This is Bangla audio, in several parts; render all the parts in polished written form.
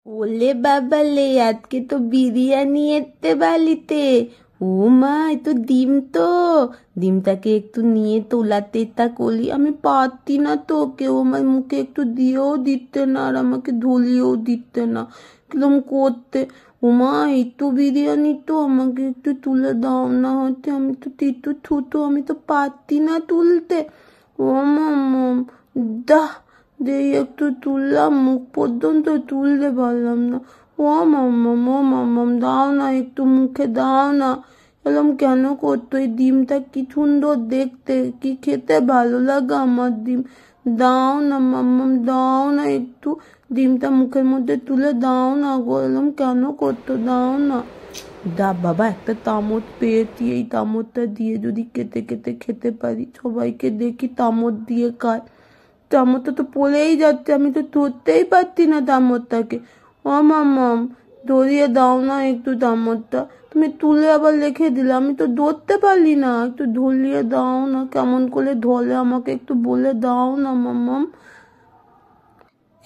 ওলে বাবালে, আজকে তো বিরিয়ানি এতে বালিতে। ও মা, এ তো ডিম তো। ডিমটাকে একটু নিয়ে তোলাতে তা করলি, আমি পারতি না তো। কেউ আমার মুখে একটু দিয়েও দিতে না, আর আমাকে ধুলিয়েও দিতে না, কিরম করতে। ওমা, এই তো বিরিয়ানি তো, আমাকে একটু তুলে দাও না হতে। আমি তো একটু থুতো, আমি তো পারতি না তুলতে। ও মাম, দাহ, যেই একটু তুললাম, মুখ পর্যন্ত তুলতে পারলাম না। ও মাম্মাম, ও মাম্মাম, দাও না একটু, মুখে দাও না। এরকম কেন করতো? এই ডিমটা কি সুন্দর দেখতে, কি খেতে ভালো লাগে আমার ডিম। দাও না মাম্মাম, দাও না একটু, ডিমটা মুখের মধ্যে তুলে দাও না গো। এরকম কেন করতো? দাও না। দা বাবা, একটা তামত পেয়েছি, এই তামতটা দিয়ে যদি কেটে কেটে খেতে পারি। সবাইকে দেখি তামত দিয়ে খায়, চামচটা তো পড়েই যাচ্ছে, আমি তো ধরতেই পারছি না চামচটাকে। ও মাম্মাম, ধরিয়ে দাও না একটু চামচটা। তুমি তুলে আবার রেখে দিলে, আমি তো ধরতে পারলি না। একটু ধরিয়ে দাও না, কেমন করে ধরে আমাকে একটু বলে দাও না মাম্মাম।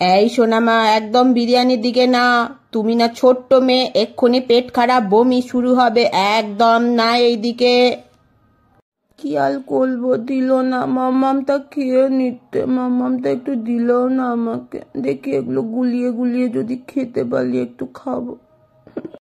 এই সোনামা, একদম বিরিয়ানির দিকে না। তুমি না ছোট্ট মেয়ে, এক্ষুনি পেট খারাপ, বমি শুরু হবে। একদম না এইদিকে। কি আর করবো, দিল না। মাম্মামটা খেয়ে নিতে, মাম্মামটা একটু দিল না আমাকে। দেখি এগুলো গুলিয়ে গুলিয়ে যদি খেতে পারি, একটু খাবো।